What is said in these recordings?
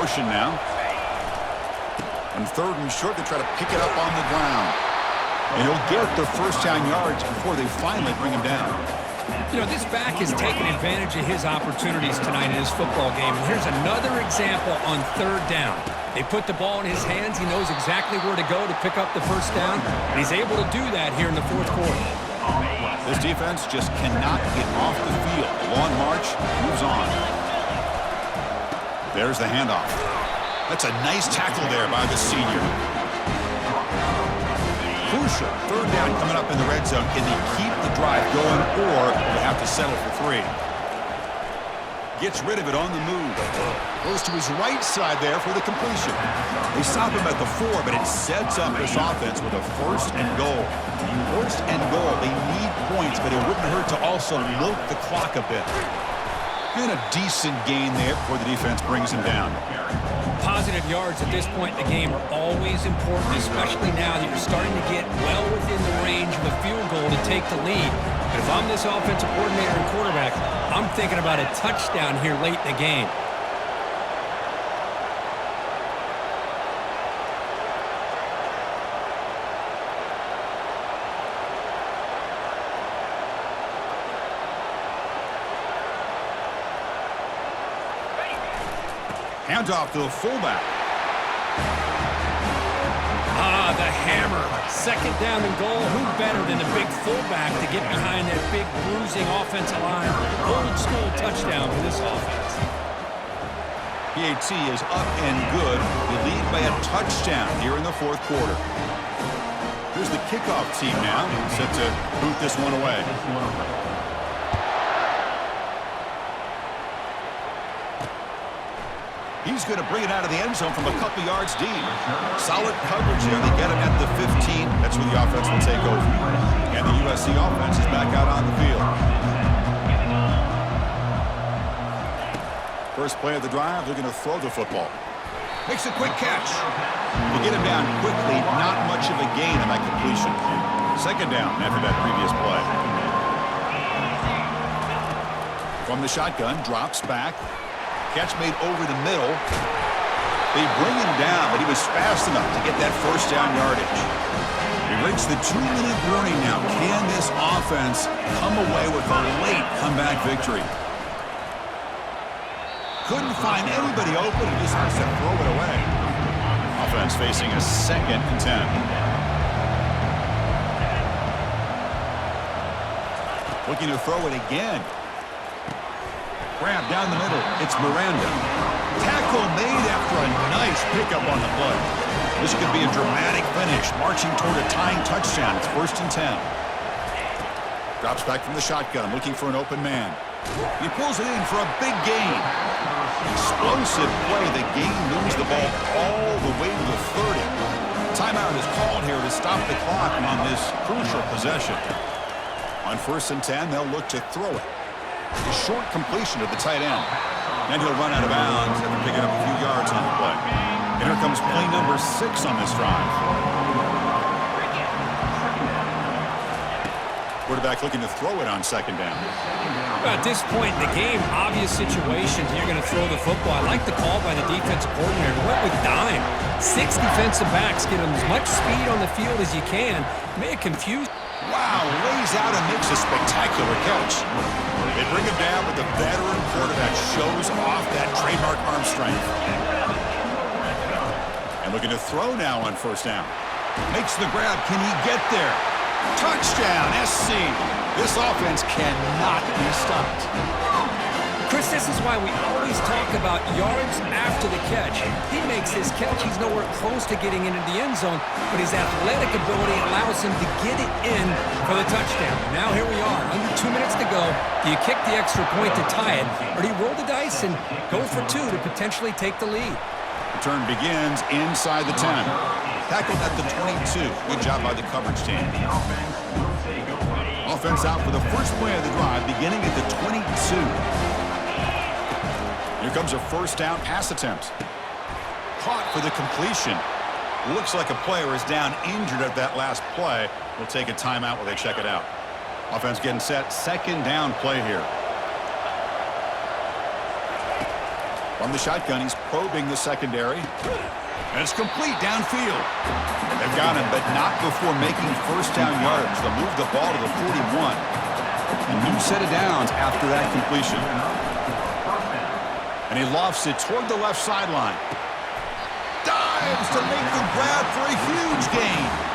motion now. And 3rd and short, they try to pick it up on the ground. And he'll get the first down yards before they finally bring him down. You know, this back has taken advantage of his opportunities tonight in his football game. And here's another example on 3rd down. They put the ball in his hands. He knows exactly where to go to pick up the first down. And he's able to do that here in the 4th quarter. This defense just cannot get off the field. Long march, moves on. There's the handoff. That's a nice tackle there by the senior. Crucial 3rd down coming up in the red zone. Can they keep the drive going, or they have to settle for 3? Gets rid of it on the move. Goes to his right side there for the completion. They stop him at the 4, but it sets up this offense with a 1st and goal. 1st and goal. They need points, but it wouldn't hurt to also milk the clock a bit. And a decent gain there before the defense brings him down. Positive yards at this point in the game are always important, especially now that you're starting to get well within the range of a field goal to take the lead. But if I'm this offensive coordinator and quarterback, I'm thinking about a touchdown here late in the game. Handoff to the fullback. The hammer. 2nd down and goal. Who better than a big fullback to get behind that big bruising offensive line? Old school touchdown for this offense. PAT is up and good. They lead by a touchdown here in the 4th quarter. Here's the kickoff team now, set to boot this one away. He's going to bring it out of the end zone from a couple yards deep. Solid coverage there. They get him at the 15. That's where the offense will take over. And the USC offense is back out on the field. First play of the drive, they're going to throw the football. Makes a quick catch. They get him down quickly. Not much of a gain on that completion. 2nd down after that previous play. From the shotgun, drops back. Catch made over the middle. They bring him down, but he was fast enough to get that first down yardage. He reached the 2-minute warning now. Can this offense come away with a late comeback victory? Couldn't find anybody open. He just has to throw it away. Offense facing a 2nd and 10. Looking to throw it again. Grab down the middle. It's Miranda. Tackle made after a nice pickup on the play. This could be a dramatic finish, marching toward a tying touchdown. It's 1st and 10. Drops back from the shotgun, looking for an open man. He pulls it in for a big gain. Explosive play. The game moves the ball all the way to the 30. Timeout is called here to stop the clock on this crucial possession. On 1st and 10, they'll look to throw it. A short completion to the tight end. And he'll run out of bounds after picking up a few yards on the play. And here comes play number 6 on this drive. Quarterback looking to throw it on 2nd down. At this point in the game, obvious situations, you're going to throw the football. I like the call by the defensive coordinator. Went with dime. 6 defensive backs, get them as much speed on the field as you can. May have confused. Wow, lays out and makes a spectacular catch. They bring him down, but the veteran quarterback shows off that trademark arm strength. And looking to throw now on 1st down. Makes the grab. Can he get there? Touchdown, SC. This offense cannot be stopped. Chris, this is why we always talk about yards after the catch. He makes his catch. He's nowhere close to getting into the end zone, but his athletic ability allows him to get it in for the touchdown. Now here we are, under 2 minutes to go. Do you kick the extra point to tie it, or do you roll the dice and go for 2 to potentially take the lead? Return begins inside the 10. Tackled at the 22. Good job by the coverage team. Offense out for the first play of the drive, beginning at the 22. Here comes a 1st down pass attempt. Caught for the completion. Looks like a player is down injured at that last play. We'll take a timeout while they check it out. Offense getting set. 2nd down play here. From the shotgun, he's probing the secondary. And it's complete downfield. They've got him, but not before making first down yards. They'll move the ball to the 41. A new set of downs after that completion. And he lofts it toward the left sideline. Dives to make the grab for a huge gain.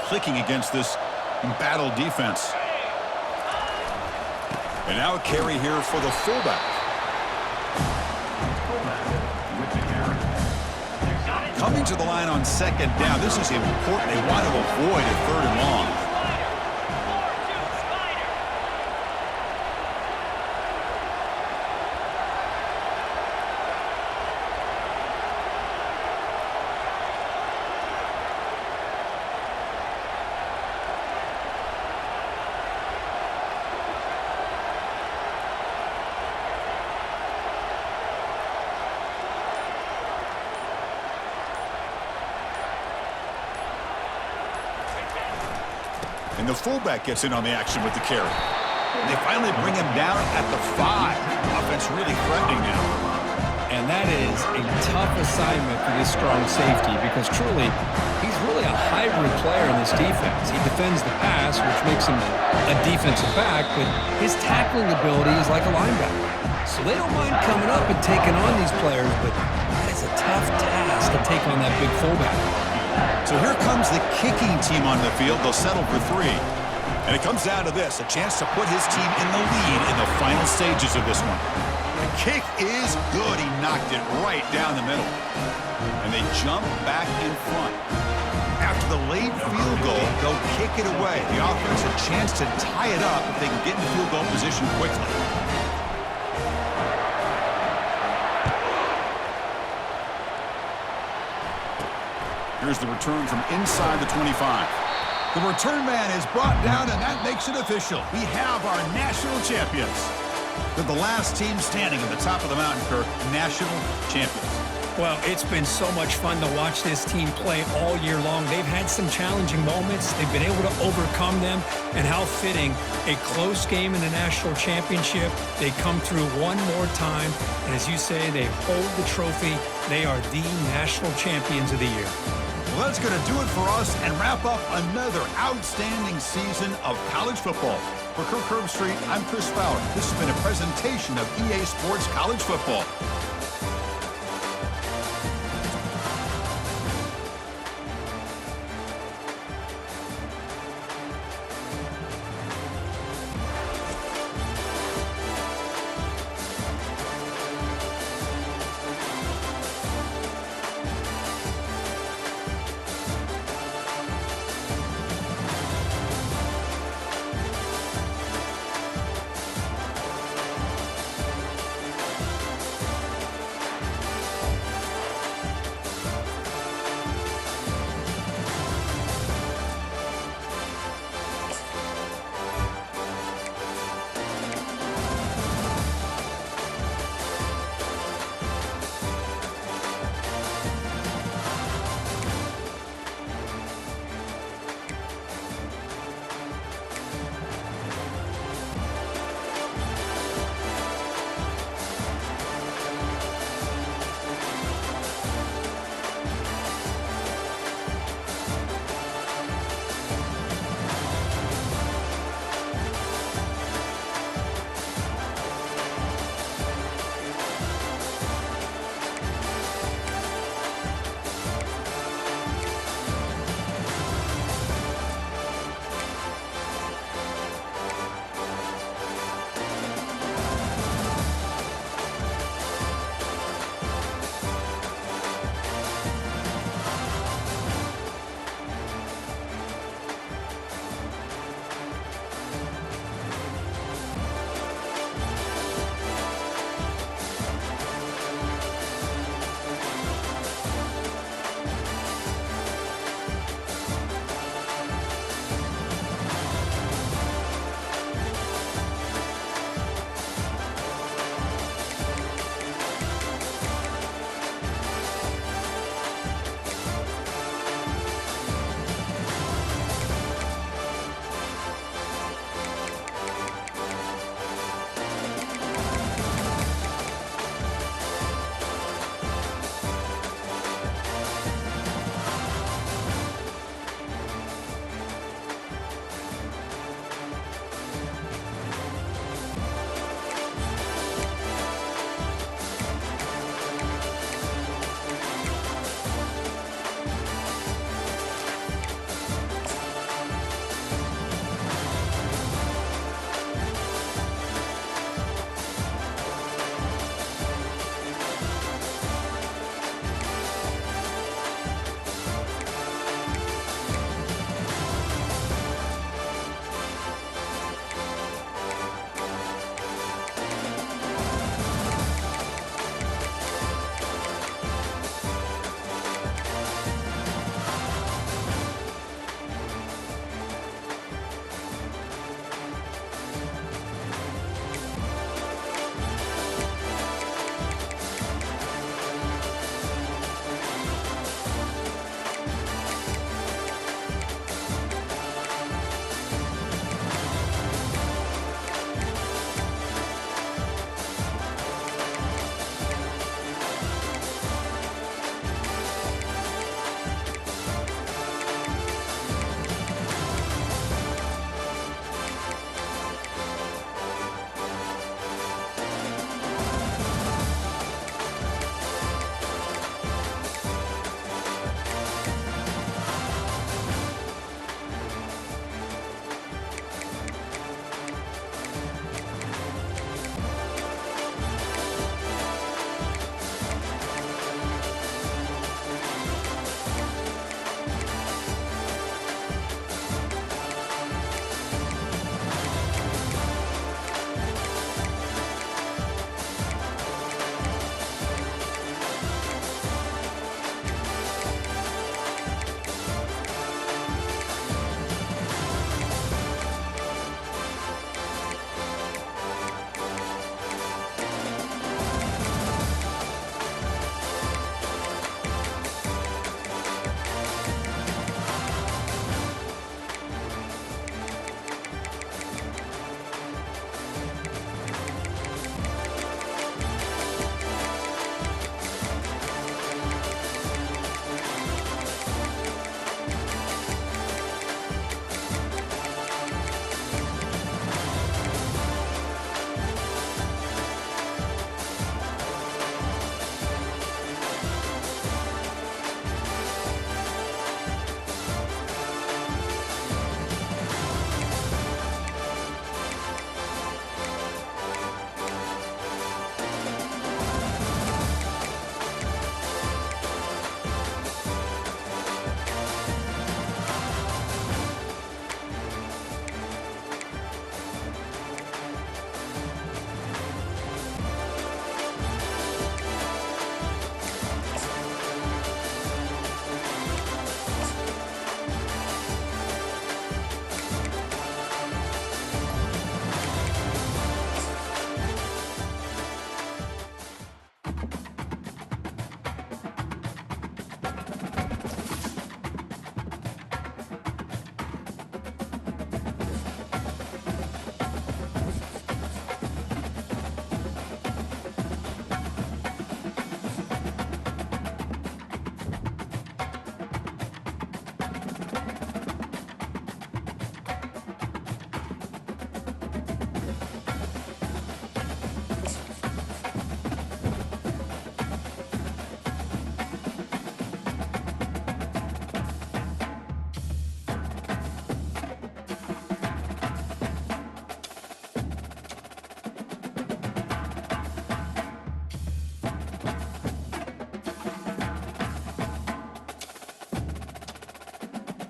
Clicking against this battle defense. And now a carry here for the fullback. Coming to the line on second down. This is important. They want to avoid a third and long. And the fullback gets in on the action with the carry. And they finally bring him down at the 5. Offense really threatening now. And that is a tough assignment for this strong safety because truly, he's really a hybrid player in this defense. He defends the pass, which makes him a defensive back, but his tackling ability is like a linebacker. So they don't mind coming up and taking on these players, but that is a tough task to take on that big fullback. So here comes the kicking team on the field. They'll settle for 3. And it comes down to this, a chance to put his team in the lead in the final stages of this one. The kick is good. He knocked it right down the middle. And they jump back in front. After the late field goal, they'll kick it away. The offense a chance to tie it up if they can get in field goal position quickly. Here's the return from inside the 25. The return man is brought down, and that makes it official. We have our national champions. They're the last team standing at the top of the mountain, Kirk. National champions. Well, it's been so much fun to watch this team play all year long. They've had some challenging moments. They've been able to overcome them. And how fitting, a close game in the national championship. They come through one more time. And as you say, they hold the trophy. They are the national champions of the year. Well, that's going to do it for us and wrap up another outstanding season of college football. For Kirk Herbstreit, I'm Chris Fowler. This has been a presentation of EA Sports College Football.